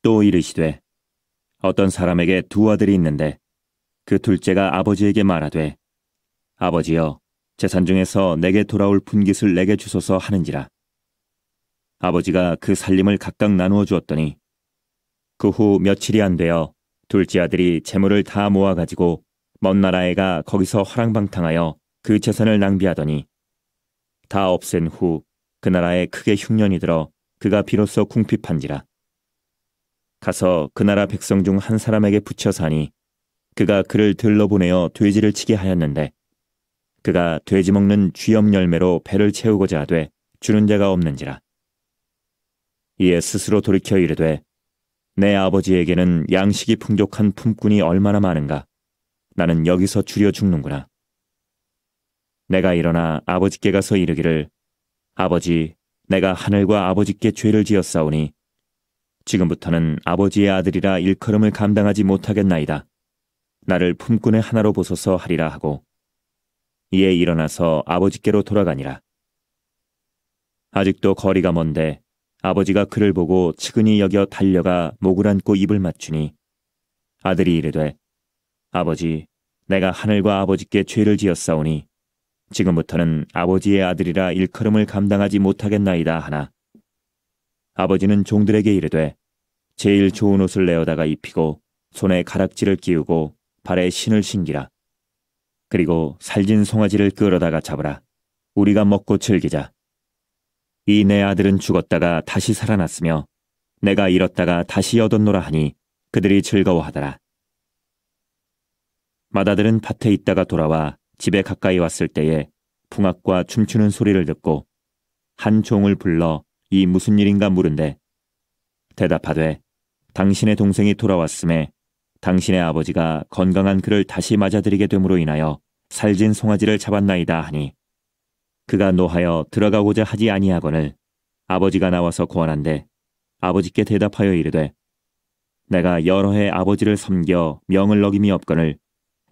또 이르시되 어떤 사람에게 두 아들이 있는데 그 둘째가 아버지에게 말하되 아버지여 재산 중에서 내게 돌아올 분깃을 내게 주소서 하는지라. 아버지가 그 살림을 각각 나누어 주었더니 그 후 며칠이 안 되어 둘째 아들이 재물을 다 모아가지고 먼 나라에 가 거기서 허랑방탕하여 그 재산을 낭비하더니 다 없앤 후 그 나라에 크게 흉년이 들어 그가 비로소 궁핍한지라. 가서 그 나라 백성 중 한 사람에게 붙여 사니 그가 그를 들러보내어 돼지를 치게 하였는데 그가 돼지 먹는 쥐염 열매로 배를 채우고자 하되 주는 자가 없는지라. 이에 스스로 돌이켜 이르되 내 아버지에게는 양식이 풍족한 품꾼이 얼마나 많은가. 나는 여기서 주려 죽는구나. 내가 일어나 아버지께 가서 이르기를 아버지, 내가 하늘과 아버지께 죄를 지었사오니 지금부터는 아버지의 아들이라 일컬음을 감당하지 못하겠나이다. 나를 품꾼의 하나로 보소서 하리라 하고 이에 일어나서 아버지께로 돌아가니라. 아직도 거리가 먼데 아버지가 그를 보고 측은히 여겨 달려가 목을 안고 입을 맞추니 아들이 이르되 아버지, 내가 하늘과 아버지께 죄를 지었사오니 지금부터는 아버지의 아들이라 일컬음을 감당하지 못하겠나이다 하나 아버지는 종들에게 이르되 제일 좋은 옷을 내어다가 입히고 손에 가락지를 끼우고 발에 신을 신기라. 그리고 살진 송아지를 끌어다가 잡으라. 우리가 먹고 즐기자. 이 내 아들은 죽었다가 다시 살아났으며 내가 잃었다가 다시 얻었노라 하니 그들이 즐거워하더라. 맏아들은 밭에 있다가 돌아와 집에 가까이 왔을 때에 풍악과 춤추는 소리를 듣고 한 종을 불러 이 무슨 일인가 물은데 대답하되 당신의 동생이 돌아왔음에 당신의 아버지가 건강한 그를 다시 맞아들이게 됨으로 인하여 살진 송아지를 잡았나이다 하니 그가 노하여 들어가고자 하지 아니하거늘 아버지가 나와서 고하는데 아버지께 대답하여 이르되 내가 여러 해 아버지를 섬겨 명을 어김이 없거늘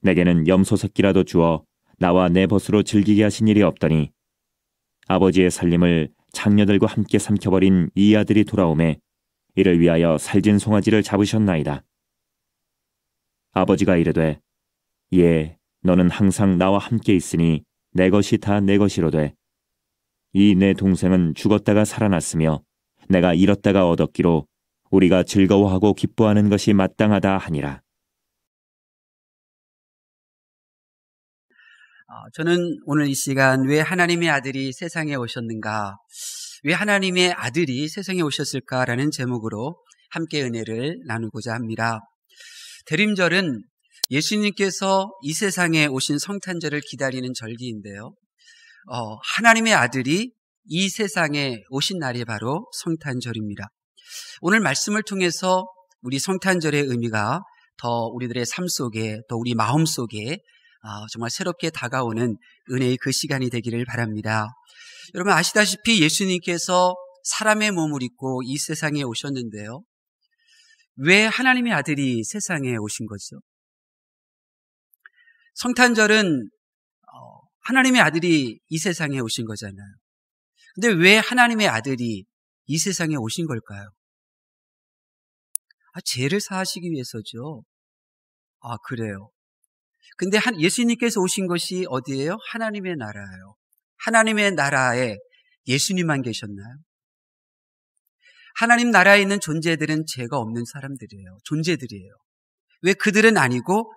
내게는 염소 새끼라도 주어 나와 내 벗으로 즐기게 하신 일이 없더니 아버지의 살림을 장녀들과 함께 삼켜버린 이 아들이 돌아오매 이를 위하여 살진 송아지를 잡으셨나이다. 아버지가 이르되 예, 너는 항상 나와 함께 있으니 내 것이 다 내 것이로되 이 내 동생은 죽었다가 살아났으며 내가 잃었다가 얻었기로 우리가 즐거워하고 기뻐하는 것이 마땅하다 하니라. 저는 오늘 이 시간 왜 하나님의 아들이 세상에 오셨는가, 왜 하나님의 아들이 세상에 오셨을까라는 제목으로 함께 은혜를 나누고자 합니다. 대림절은 예수님께서 이 세상에 오신 성탄절을 기다리는 절기인데요. 하나님의 아들이 이 세상에 오신 날이 바로 성탄절입니다. 오늘 말씀을 통해서 우리 성탄절의 의미가 더 우리들의 삶 속에, 또 우리 마음 속에 정말 새롭게 다가오는 은혜의 그 시간이 되기를 바랍니다. 여러분 아시다시피 예수님께서 사람의 몸을 입고 이 세상에 오셨는데요. 왜 하나님의 아들이 세상에 오신 거죠? 성탄절은 하나님의 아들이 이 세상에 오신 거잖아요. 근데 왜 하나님의 아들이 이 세상에 오신 걸까요? 죄를 사하시기 위해서죠. 그래요. 근데 예수님께서 오신 것이 어디예요? 하나님의 나라예요. 하나님의 나라에 예수님만 계셨나요? 하나님 나라에 있는 존재들은 죄가 없는 사람들이에요. 존재들이에요. 왜 그들은 아니고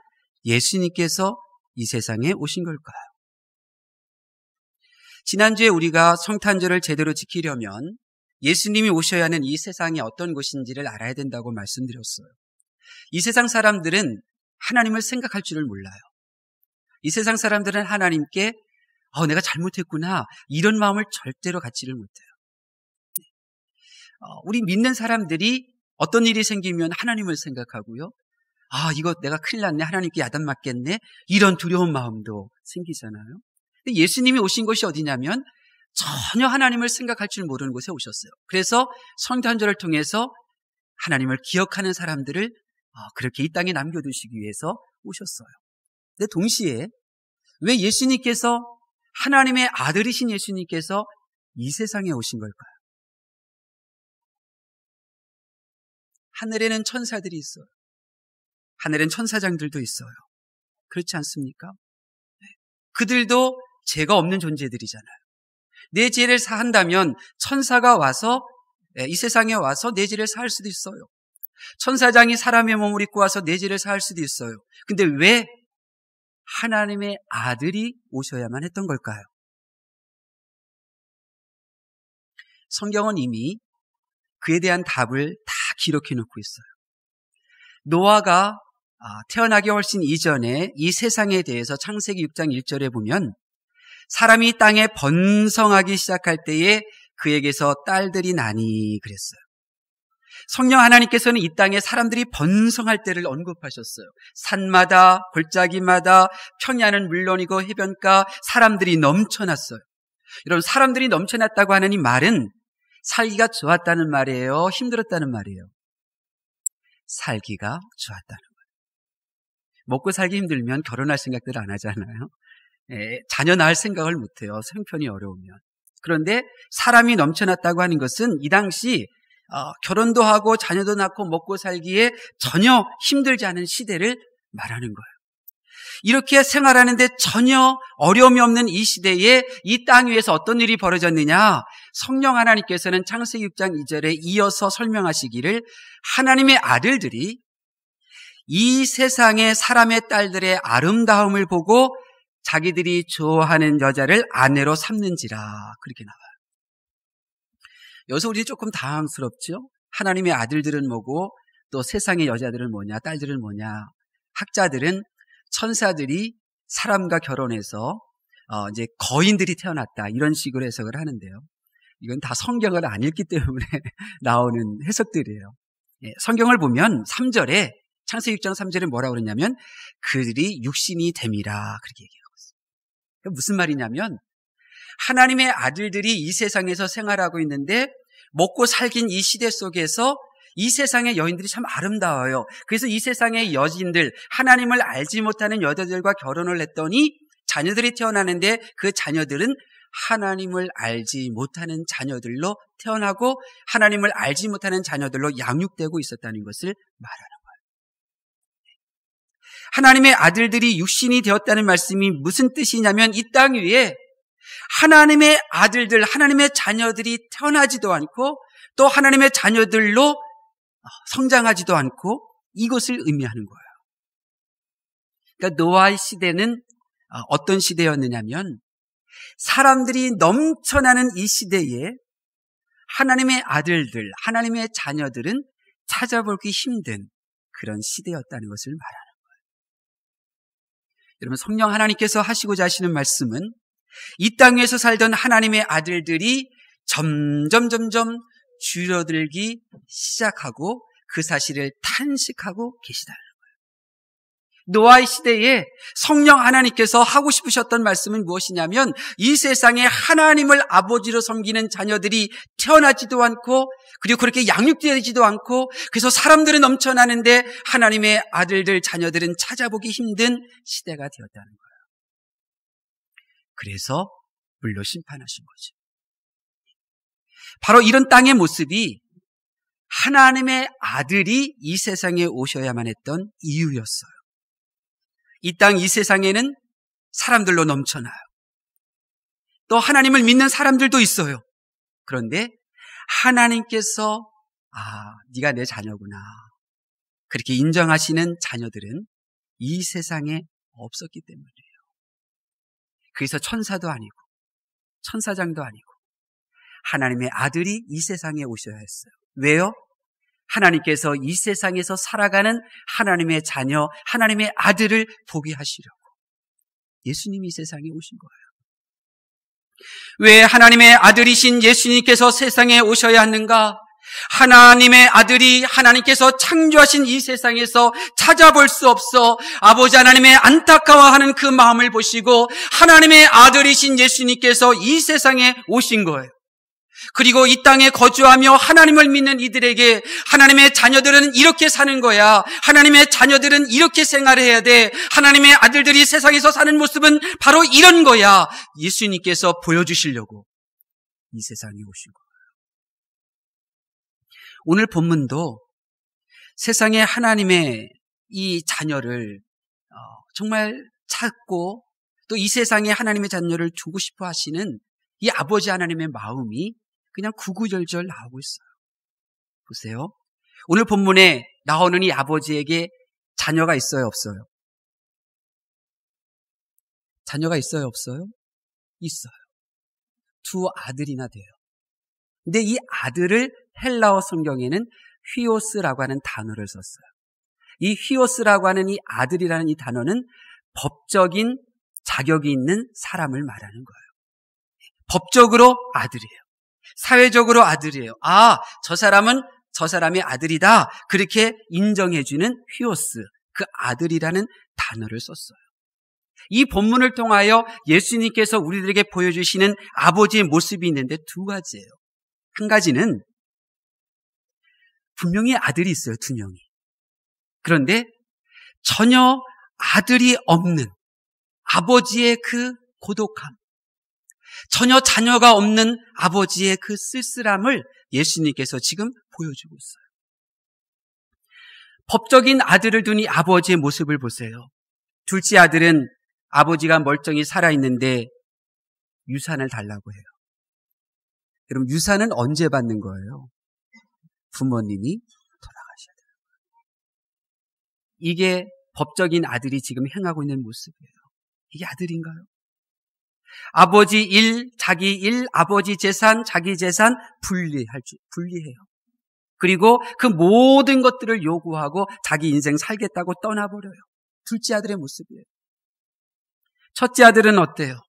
예수님께서 이 세상에 오신 걸까요? 지난주에 우리가 성탄절을 제대로 지키려면 예수님이 오셔야 하는 이 세상이 어떤 곳인지를 알아야 된다고 말씀드렸어요. 이 세상 사람들은 하나님을 생각할 줄을 몰라요. 이 세상 사람들은 하나님께 내가 잘못했구나 이런 마음을 절대로 갖지를 못해요. 우리 믿는 사람들이 어떤 일이 생기면 하나님을 생각하고요. 이거 내가 큰일 났네, 하나님께 야단 맞겠네, 이런 두려운 마음도 생기잖아요. 근데 예수님이 오신 곳이 어디냐면 전혀 하나님을 생각할 줄 모르는 곳에 오셨어요. 그래서 성탄절을 통해서 하나님을 기억하는 사람들을 그렇게 이 땅에 남겨두시기 위해서 오셨어요. 근데 동시에 왜 예수님께서, 하나님의 아들이신 예수님께서 이 세상에 오신 걸까요? 하늘에는 천사들이 있어요. 하늘엔 천사장들도 있어요. 그렇지 않습니까? 그들도 죄가 없는 존재들이잖아요. 내 죄를 사한다면 천사가 와서 이 세상에 와서 내 죄를 사할 수도 있어요. 천사장이 사람의 몸을 입고 와서 내 죄를 사할 수도 있어요. 근데 왜 하나님의 아들이 오셔야만 했던 걸까요? 성경은 이미 그에 대한 답을 다 기록해 놓고 있어요. 노아가 태어나기 훨씬 이전에 이 세상에 대해서 창세기 6장 1절에 보면 사람이 땅에 번성하기 시작할 때에 그에게서 딸들이 나니 그랬어요. 성령 하나님께서는 이 땅에 사람들이 번성할 때를 언급하셨어요. 산마다 골짜기마다 평야는 물론이고 해변가 사람들이 넘쳐났어요. 여러분, 사람들이 넘쳐났다고 하는 이 말은 살기가 좋았다는 말이에요? 힘들었다는 말이에요? 살기가 좋았다는 거예요. 먹고 살기 힘들면 결혼할 생각들 안 하잖아요. 자녀 낳을 생각을 못해요. 생편이 어려우면. 그런데 사람이 넘쳐났다고 하는 것은 이 당시 결혼도 하고 자녀도 낳고 먹고 살기에 전혀 힘들지 않은 시대를 말하는 거예요. 이렇게 생활하는데 전혀 어려움이 없는 이 시대에 이 땅 위에서 어떤 일이 벌어졌느냐? 성령 하나님께서는 창세기 6장 2절에 이어서 설명하시기를 하나님의 아들들이 이 세상의 사람의 딸들의 아름다움을 보고 자기들이 좋아하는 여자를 아내로 삼는지라 그렇게 나와요. 여기서 우리 조금 당황스럽죠? 하나님의 아들들은 뭐고 또 세상의 여자들은 뭐냐, 딸들은 뭐냐. 학자들은 천사들이 사람과 결혼해서 이제 거인들이 태어났다 이런 식으로 해석을 하는데요. 이건 다 성경을 안 읽기 때문에 나오는 해석들이에요. 성경을 보면 3절에 창세기 6장 3절에 뭐라고 그러냐면 그들이 육신이 됨이라 그렇게 얘기하고 있어요. 그러니까 무슨 말이냐면 하나님의 아들들이 이 세상에서 생활하고 있는데 먹고 살긴 이 시대 속에서 이 세상의 여인들이 참 아름다워요. 그래서 이 세상의 여인들, 하나님을 알지 못하는 여자들과 결혼을 했더니 자녀들이 태어나는데 그 자녀들은 하나님을 알지 못하는 자녀들로 태어나고 하나님을 알지 못하는 자녀들로 양육되고 있었다는 것을 말하는 거예요. 하나님의 아들들이 육신이 되었다는 말씀이 무슨 뜻이냐면 이 땅 위에 하나님의 아들들, 하나님의 자녀들이 태어나지도 않고 또 하나님의 자녀들로 성장하지도 않고 이것을 의미하는 거예요. 그러니까 노아의 시대는 어떤 시대였느냐면 사람들이 넘쳐나는 이 시대에 하나님의 아들들, 하나님의 자녀들은 찾아보기 힘든 그런 시대였다는 것을 말하는 거예요. 여러분, 성령 하나님께서 하시고자 하시는 말씀은 이 땅에서 살던 하나님의 아들들이 점점 줄어들기 시작하고 그 사실을 탄식하고 계시다는 거예요. 노아의 시대에 성령 하나님께서 하고 싶으셨던 말씀은 무엇이냐면 이 세상에 하나님을 아버지로 섬기는 자녀들이 태어나지도 않고 그리고 그렇게 양육되지도 않고 그래서 사람들은 넘쳐나는데 하나님의 아들들, 자녀들은 찾아보기 힘든 시대가 되었다는 거예요. 그래서 물로 심판하신 거죠. 바로 이런 땅의 모습이 하나님의 아들이 이 세상에 오셔야만 했던 이유였어요. 이 땅, 이 세상에는 사람들로 넘쳐나요. 또 하나님을 믿는 사람들도 있어요. 그런데 하나님께서 네가 내 자녀구나 그렇게 인정하시는 자녀들은 이 세상에 없었기 때문이에요. 그래서 천사도 아니고 천사장도 아니고 하나님의 아들이 이 세상에 오셔야 했어요. 왜요? 하나님께서 이 세상에서 살아가는 하나님의 자녀, 하나님의 아들을 보게 하시려고 예수님이 이 세상에 오신 거예요. 왜 하나님의 아들이신 예수님께서 세상에 오셔야 하는가? 하나님의 아들이 하나님께서 창조하신 이 세상에서 찾아볼 수 없어 아버지 하나님의 안타까워하는 그 마음을 보시고 하나님의 아들이신 예수님께서 이 세상에 오신 거예요. 그리고 이 땅에 거주하며 하나님을 믿는 이들에게 하나님의 자녀들은 이렇게 사는 거야. 하나님의 자녀들은 이렇게 생활해야 돼. 하나님의 아들들이 세상에서 사는 모습은 바로 이런 거야. 예수님께서 보여주시려고 이 세상에 오신 거예요. 오늘 본문도 세상에 하나님의 이 자녀를 정말 찾고 또 이 세상에 하나님의 자녀를 두고 싶어 하시는 이 아버지 하나님의 마음이 그냥 구구절절 나오고 있어요. 보세요. 오늘 본문에 나오는 이 아버지에게 자녀가 있어요, 없어요? 자녀가 있어요, 없어요? 있어요. 두 아들이나 돼요. 근데 이 아들을 헬라어 성경에는 휘오스라고 하는 단어를 썼어요. 이 휘오스라고 하는 이 아들이라는 이 단어는 법적인 자격이 있는 사람을 말하는 거예요. 법적으로 아들이에요. 사회적으로 아들이에요. 아, 저 사람은 저 사람의 아들이다. 그렇게 인정해주는 휘오스, 그 아들이라는 단어를 썼어요. 이 본문을 통하여 예수님께서 우리들에게 보여주시는 아버지의 모습이 있는데 두 가지예요. 한 가지는 분명히 아들이 있어요, 두 명이. 그런데 전혀 아들이 없는 아버지의 그 고독함, 전혀 자녀가 없는 아버지의 그 쓸쓸함을 예수님께서 지금 보여주고 있어요. 법적인 아들을 둔 이 아버지의 모습을 보세요. 둘째 아들은 아버지가 멀쩡히 살아있는데 유산을 달라고 해요. 여러분, 유산은 언제 받는 거예요? 부모님이 돌아가셔야 돼요. 이게 법적인 아들이 지금 행하고 있는 모습이에요. 이게 아들인가요? 아버지 일, 자기 일, 아버지 재산, 자기 재산 분리해요. 그리고 그 모든 것들을 요구하고 자기 인생 살겠다고 떠나버려요. 둘째 아들의 모습이에요. 첫째 아들은 어때요?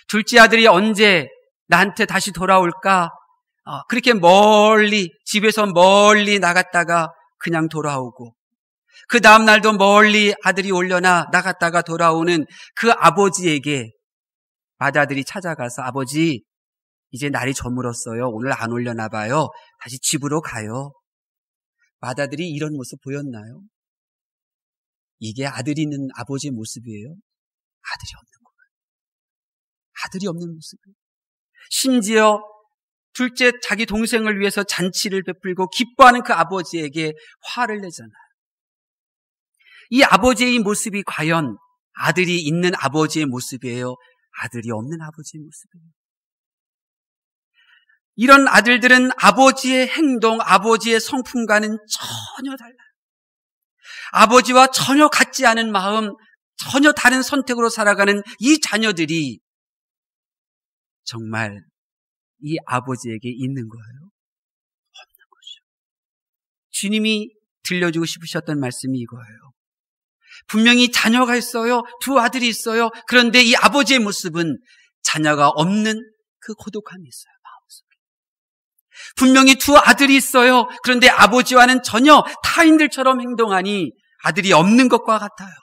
둘째 아들이 언제 나한테 다시 돌아올까? 그렇게 멀리, 집에서 멀리 나갔다가 그냥 돌아오고, 그 다음날도 멀리 아들이 올려나 나갔다가 돌아오는 그 아버지에게 맏아들이 찾아가서 아버지, 이제 날이 저물었어요. 오늘 안 올려나 봐요. 다시 집으로 가요. 맏아들이 이런 모습 보였나요? 이게 아들이 있는 아버지의 모습이에요? 아들이 없는 거예요. 아들이 없는 모습이에요. 심지어 둘째 자기 동생을 위해서 잔치를 베풀고 기뻐하는 그 아버지에게 화를 내잖아요. 이 아버지의 모습이 과연 아들이 있는 아버지의 모습이에요? 아들이 없는 아버지의 모습이에요? 이런 아들들은 아버지의 행동, 아버지의 성품과는 전혀 달라요. 아버지와 전혀 같지 않은 마음, 전혀 다른 선택으로 살아가는 이 자녀들이 정말 이 아버지에게 있는 거예요? 없는 거죠. 주님이 들려주고 싶으셨던 말씀이 이거예요. 분명히 자녀가 있어요. 두 아들이 있어요. 그런데 이 아버지의 모습은 자녀가 없는 그 고독함이 있어요. 마음속에. 분명히 두 아들이 있어요. 그런데 아버지와는 전혀 타인들처럼 행동하니 아들이 없는 것과 같아요.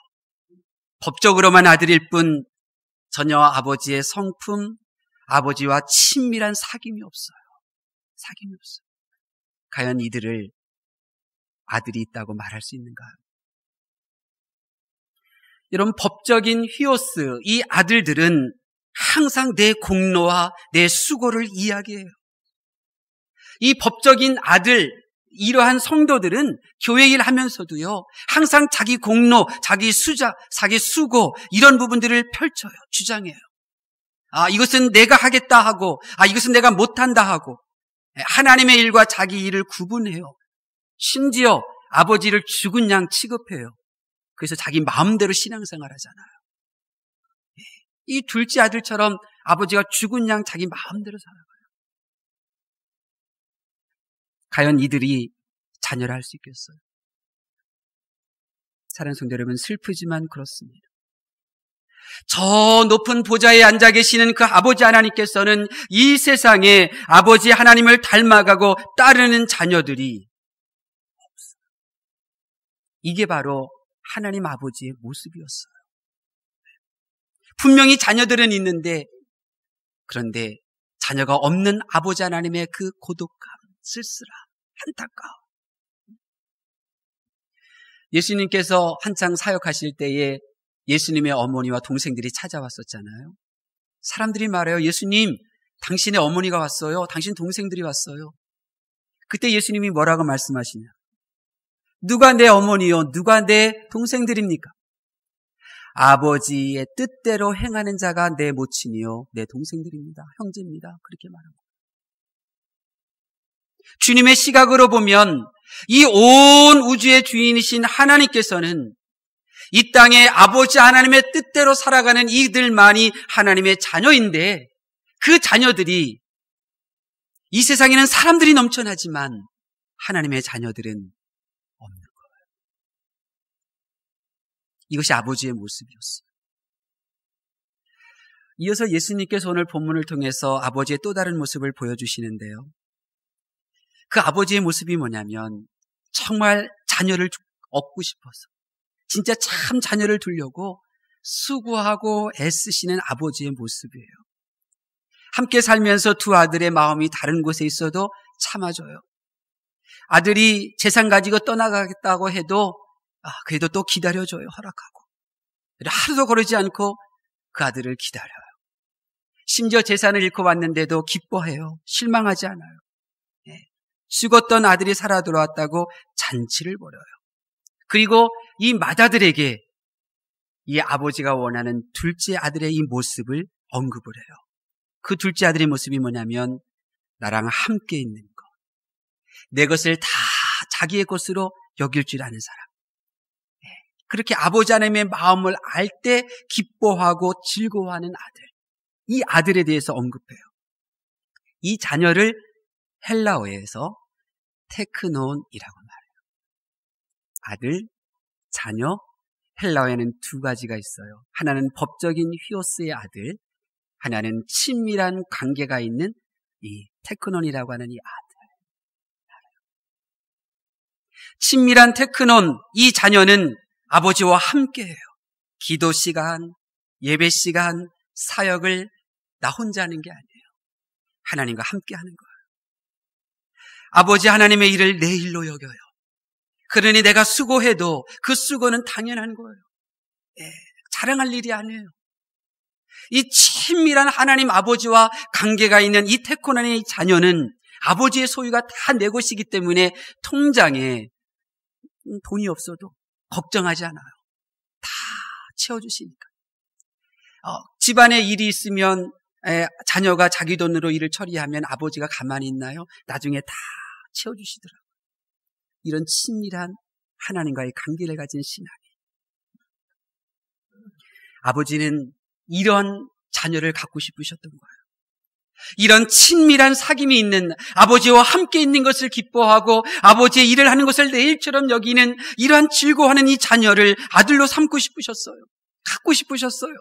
법적으로만 아들일 뿐 전혀 아버지의 성품, 아버지와 친밀한 사귐이 없어요. 사귐이 없어요. 과연 이들을 아들이 있다고 말할 수 있는가요? 여러분, 법적인 휘오스, 이 아들들은 항상 내 공로와 내 수고를 이야기해요. 이 법적인 아들, 이러한 성도들은 교회 일 하면서도요, 항상 자기 공로, 자기 수자, 자기 수고, 이런 부분들을 펼쳐요. 주장해요. 이것은 내가 하겠다 하고, 이것은 내가 못한다 하고, 하나님의 일과 자기 일을 구분해요. 심지어 아버지를 죽은 양 취급해요. 그래서 자기 마음대로 신앙생활 하잖아요. 이 둘째 아들처럼 아버지가 죽은 양 자기 마음대로 살아가요. 과연 이들이 자녀를 할 수 있겠어요? 사랑하는 성도 여러분, 슬프지만 그렇습니다. 저 높은 보좌에 앉아 계시는 그 아버지 하나님께서는 이 세상에 아버지 하나님을 닮아가고 따르는 자녀들이 없어요. 이게 바로 하나님 아버지의 모습이었어요. 분명히 자녀들은 있는데, 그런데 자녀가 없는 아버지 하나님의 그 고독함, 쓸쓸함, 안타까움. 예수님께서 한창 사역하실 때에 예수님의 어머니와 동생들이 찾아왔었잖아요. 사람들이 말해요. 예수님, 당신의 어머니가 왔어요. 당신 동생들이 왔어요. 그때 예수님이 뭐라고 말씀하시냐? 누가 내 어머니요? 누가 내 동생들입니까? 아버지의 뜻대로 행하는 자가 내 모친이요, 내 동생들입니다. 형제입니다. 그렇게 말합니다. 주님의 시각으로 보면 이 온 우주의 주인이신 하나님께서는 이 땅에 아버지 하나님의 뜻대로 살아가는 이들만이 하나님의 자녀인데, 그 자녀들이, 이 세상에는 사람들이 넘쳐나지만 하나님의 자녀들은 없는 거예요. 이것이 아버지의 모습이었어요. 이어서 예수님께서 오늘 본문을 통해서 아버지의 또 다른 모습을 보여주시는데요. 그 아버지의 모습이 뭐냐면 정말 자녀를 얻고 싶어서, 진짜 참 자녀를 두려고 수고하고 애쓰시는 아버지의 모습이에요. 함께 살면서 두 아들의 마음이 다른 곳에 있어도 참아줘요. 아들이 재산 가지고 떠나가겠다고 해도 그래도 또 기다려줘요. 허락하고. 하루도 거르지 않고 그 아들을 기다려요. 심지어 재산을 잃고 왔는데도 기뻐해요. 실망하지 않아요. 죽었던 아들이 살아 돌아왔다고 잔치를 벌여요. 그리고 이 맏아들에게 이 아버지가 원하는 둘째 아들의 이 모습을 언급을 해요. 그 둘째 아들의 모습이 뭐냐면 나랑 함께 있는 것, 내 것을 다 자기의 것으로 여길 줄 아는 사람. 그렇게 아버지 하나님의 마음을 알 때 기뻐하고 즐거워하는 아들, 이 아들에 대해서 언급해요. 이 자녀를 헬라어에서 테크논이라고 말해요. 아들, 자녀, 헬라어에는 두 가지가 있어요. 하나는 법적인 히오스의 아들, 하나는 친밀한 관계가 있는 이 테크논이라고 하는 이 아들. 친밀한 테크논, 이 자녀는 아버지와 함께해요. 기도 시간, 예배 시간, 사역을 나 혼자 하는 게 아니에요. 하나님과 함께 하는 거예요. 아버지 하나님의 일을 내 일로 여겨요. 그러니 내가 수고해도 그 수고는 당연한 거예요. 자랑할 일이 아니에요. 이 친밀한 하나님 아버지와 관계가 있는 이 테크논의 자녀는 아버지의 소유가 다 내 것이기 때문에 통장에 돈이 없어도 걱정하지 않아요. 다 채워주시니까. 집안에 일이 있으면 자녀가 자기 돈으로 일을 처리하면 아버지가 가만히 있나요? 나중에 다 채워주시더라고요. 이런 친밀한 하나님과의 관계를 가진 신앙이. 아버지는 이런 자녀를 갖고 싶으셨던 거예요. 이런 친밀한 사귐이 있는, 아버지와 함께 있는 것을 기뻐하고 아버지의 일을 하는 것을 내 일처럼 여기는 이러한 즐거워하는 이 자녀를 아들로 삼고 싶으셨어요. 갖고 싶으셨어요.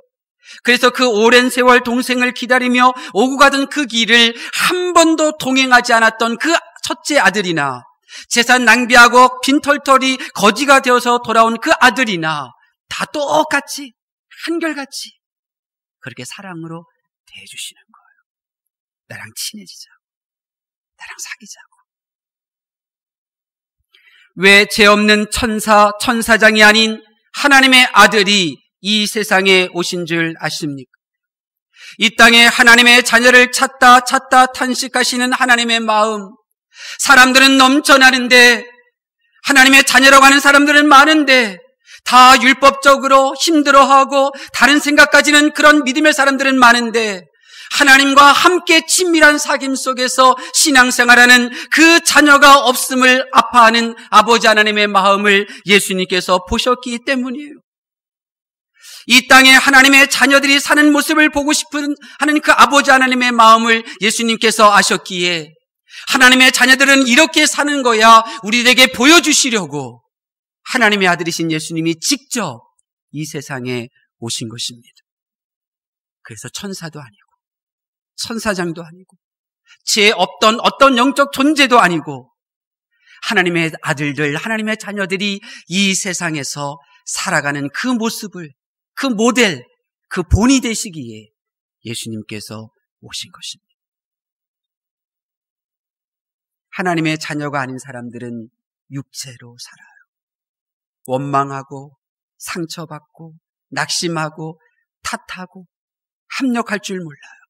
그래서 그 오랜 세월 동생을 기다리며 오고 가던 그 길을 한 번도 동행하지 않았던 그 첫째 아들이나, 재산 낭비하고 빈털털이 거지가 되어서 돌아온 그 아들이나 다 똑같이 한결같이 그렇게 사랑으로 대해주시는 거예요. 나랑 친해지자고, 나랑 사귀자고. 왜 죄 없는 천사장이 아닌 하나님의 아들이 이 세상에 오신 줄 아십니까? 이 땅에 하나님의 자녀를 찾다 탄식하시는 하나님의 마음. 사람들은 넘쳐나는데, 하나님의 자녀라고 하는 사람들은 많은데, 다 율법적으로 힘들어하고 다른 생각 가지는 그런 믿음의 사람들은 많은데, 하나님과 함께 친밀한 사귐 속에서 신앙생활하는 그 자녀가 없음을 아파하는 아버지 하나님의 마음을 예수님께서 보셨기 때문이에요. 이 땅에 하나님의 자녀들이 사는 모습을 보고 싶은 하는 그 아버지 하나님의 마음을 예수님께서 아셨기에 하나님의 자녀들은 이렇게 사는 거야 우리에게 보여주시려고 하나님의 아들이신 예수님이 직접 이 세상에 오신 것입니다. 그래서 천사도 아니고 천사장도 아니고 죄 없던 어떤 영적 존재도 아니고 하나님의 아들들, 하나님의 자녀들이 이 세상에서 살아가는 그 모습을, 그 모델, 그 본이 되시기에 예수님께서 오신 것입니다. 하나님의 자녀가 아닌 사람들은 육체로 살아요. 원망하고 상처받고 낙심하고 탓하고 합력할 줄 몰라요.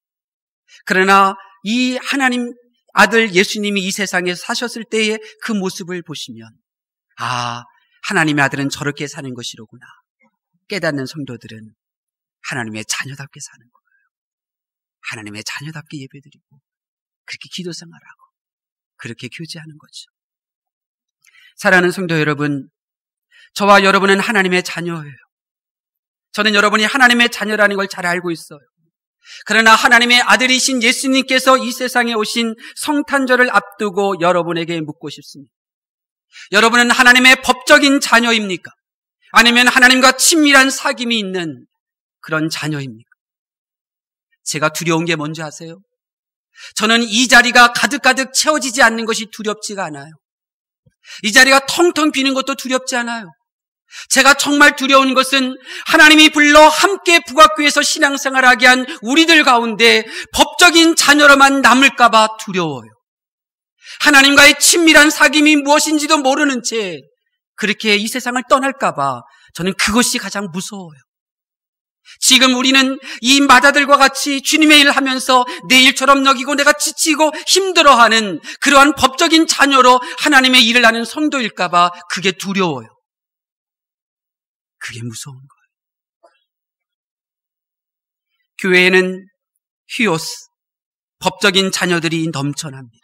그러나 이 하나님 아들 예수님이 이 세상에 사셨을 때의 그 모습을 보시면 아, 하나님의 아들은 저렇게 사는 것이로구나 깨닫는 성도들은 하나님의 자녀답게 사는 거예요. 하나님의 자녀답게 예배드리고 그렇게 기도 생활하고 그렇게 교제하는 거죠. 사랑하는 성도 여러분, 저와 여러분은 하나님의 자녀예요. 저는 여러분이 하나님의 자녀라는 걸 잘 알고 있어요. 그러나 하나님의 아들이신 예수님께서 이 세상에 오신 성탄절을 앞두고 여러분에게 묻고 싶습니다. 여러분은 하나님의 법적인 자녀입니까? 아니면 하나님과 친밀한 사귐이 있는 그런 자녀입니까? 제가 두려운 게 뭔지 아세요? 저는 이 자리가 가득가득 채워지지 않는 것이 두렵지가 않아요. 이 자리가 텅텅 비는 것도 두렵지 않아요. 제가 정말 두려운 것은 하나님이 불러 함께 북악교회에서 신앙생활하게 한 우리들 가운데 법적인 자녀로만 남을까 봐 두려워요. 하나님과의 친밀한 사귐이 무엇인지도 모르는 채 그렇게 이 세상을 떠날까 봐 저는 그것이 가장 무서워요. 지금 우리는 이 마다들과 같이 주님의 일을 하면서 내 일처럼 여기고 내가 지치고 힘들어하는 그러한 법적인 자녀로 하나님의 일을 하는 성도일까 봐 그게 두려워요. 그게 무서운 거예요. 교회에는 휴오스, 법적인 자녀들이 넘쳐납니다.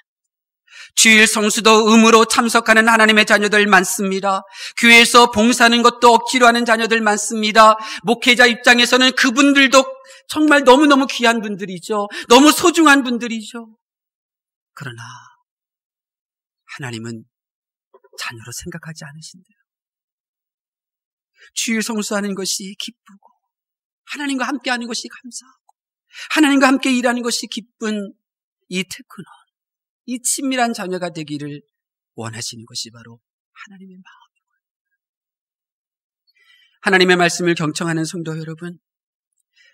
주일 성수도 의무로 참석하는 하나님의 자녀들 많습니다. 교회에서 봉사하는 것도 억지로 하는 자녀들 많습니다. 목회자 입장에서는 그분들도 정말 너무너무 귀한 분들이죠. 너무 소중한 분들이죠. 그러나 하나님은 자녀로 생각하지 않으신대요. 주일 성수하는 것이 기쁘고 하나님과 함께 하는 것이 감사하고 하나님과 함께 일하는 것이 기쁜 이 테크노, 이 친밀한 자녀가 되기를 원하시는 것이 바로 하나님의 마음이고요. 하나님의 말씀을 경청하는 성도 여러분,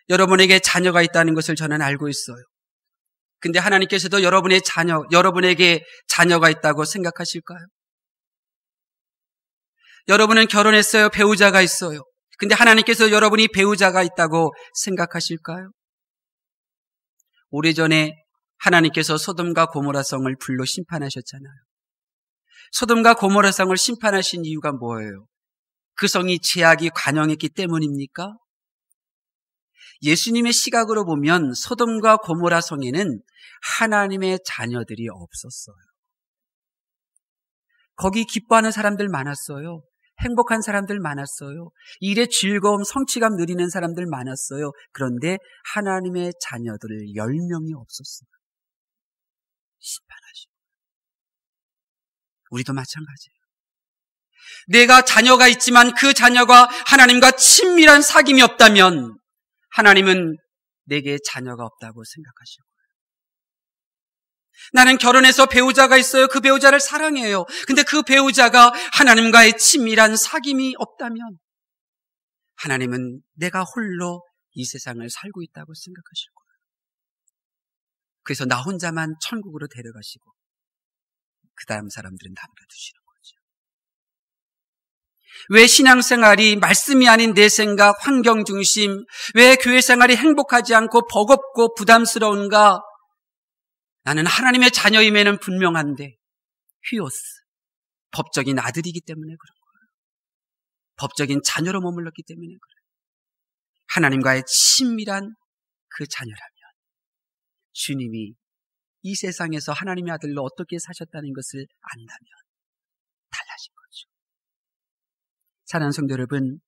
여러분에게 자녀가 있다는 것을 저는 알고 있어요. 근데 하나님께서도 여러분에게 자녀가 있다고 생각하실까요? 여러분은 결혼했어요. 배우자가 있어요. 근데 하나님께서 여러분이 배우자가 있다고 생각하실까요? 오래전에 하나님께서 소돔과 고모라 성을 불로 심판하셨잖아요. 소돔과 고모라 성을 심판하신 이유가 뭐예요? 그 성이 죄악이 관영했기 때문입니까? 예수님의 시각으로 보면 소돔과 고모라 성에는 하나님의 자녀들이 없었어요. 거기 기뻐하는 사람들 많았어요. 행복한 사람들 많았어요. 일의 즐거움, 성취감 누리는 사람들 많았어요. 그런데 하나님의 자녀들 10명이 없었어요. 심판하시고. 우리도 마찬가지예요. 내가 자녀가 있지만 그 자녀가 하나님과 친밀한 사귐이 없다면 하나님은 내게 자녀가 없다고 생각하시고, 나는 결혼해서 배우자가 있어요. 그 배우자를 사랑해요. 근데 그 배우자가 하나님과의 친밀한 사귐이 없다면 하나님은 내가 홀로 이 세상을 살고 있다고 생각하실 거예요. 그래서 나 혼자만 천국으로 데려가시고 그 다음 사람들은 남겨두시는 거죠. 왜 신앙생활이 말씀이 아닌 내 생각, 환경 중심, 왜 교회 생활이 행복하지 않고 버겁고 부담스러운가? 나는 하나님의 자녀임에는 분명한데 휴오스, 법적인 아들이기 때문에 그런 거예요. 법적인 자녀로 머물렀기 때문에 그래요. 하나님과의 친밀한 그 자녀라면 주님이 이 세상에서 하나님의 아들로 어떻게 사셨다는 것을 안다면 달라진 거죠. 사랑하는 성도 여러분,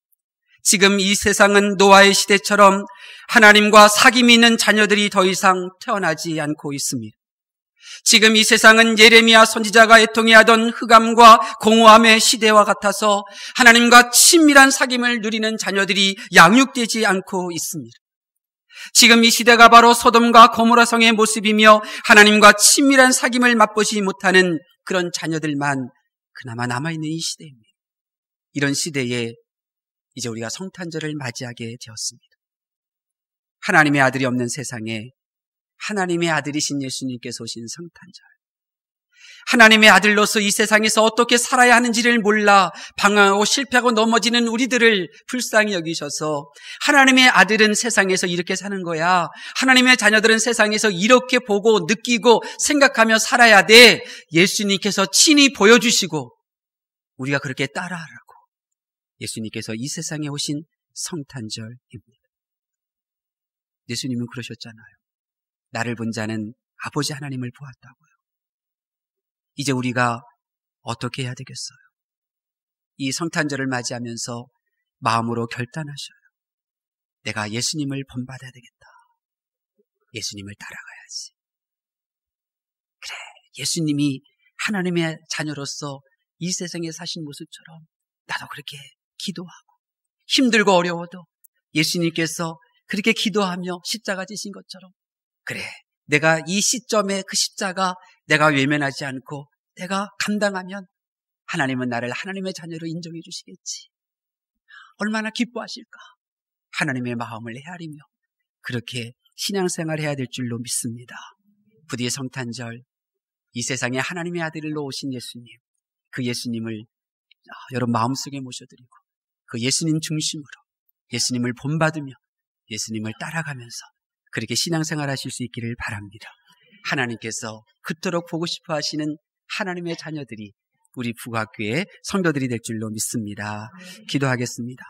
지금 이 세상은 노아의 시대처럼 하나님과 사귐이 있는 자녀들이 더 이상 태어나지 않고 있습니다. 지금 이 세상은 예레미야 선지자가 애통해하던 흑암과 공허함의 시대와 같아서 하나님과 친밀한 사귐을 누리는 자녀들이 양육되지 않고 있습니다. 지금 이 시대가 바로 소돔과 고모라 성의 모습이며 하나님과 친밀한 사귐을 맛보지 못하는 그런 자녀들만 그나마 남아있는 이 시대입니다. 이런 시대에 이제 우리가 성탄절을 맞이하게 되었습니다. 하나님의 아들이 없는 세상에 하나님의 아들이신 예수님께서 오신 성탄절, 하나님의 아들로서 이 세상에서 어떻게 살아야 하는지를 몰라 방황하고 실패하고 넘어지는 우리들을 불쌍히 여기셔서 하나님의 아들은 세상에서 이렇게 사는 거야, 하나님의 자녀들은 세상에서 이렇게 보고 느끼고 생각하며 살아야 돼, 예수님께서 친히 보여주시고 우리가 그렇게 따라하라고 예수님께서 이 세상에 오신 성탄절입니다. 예수님은 그러셨잖아요. 나를 본 자는 아버지 하나님을 보았다고요. 이제 우리가 어떻게 해야 되겠어요? 이 성탄절을 맞이하면서 마음으로 결단하셔요. 내가 예수님을 본받아야 되겠다. 예수님을 따라가야지. 그래, 예수님이 하나님의 자녀로서 이 세상에 사신 모습처럼 나도 그렇게 기도하고 힘들고 어려워도 예수님께서 그렇게 기도하며 십자가 지신 것처럼 그래, 내가 이 시점에 그 십자가 내가 외면하지 않고 내가 감당하면 하나님은 나를 하나님의 자녀로 인정해 주시겠지. 얼마나 기뻐하실까. 하나님의 마음을 헤아리며 그렇게 신앙생활을 해야 될 줄로 믿습니다. 부디 성탄절 이 세상에 하나님의 아들로 오신 예수님, 그 예수님을 여러분 마음속에 모셔드리고 그 예수님 중심으로 예수님을 본받으며 예수님을 따라가면서 그렇게 신앙생활 하실 수 있기를 바랍니다. 하나님께서 그토록 보고 싶어 하시는 하나님의 자녀들이 우리 북학교의 성도들이 될 줄로 믿습니다. 기도하겠습니다.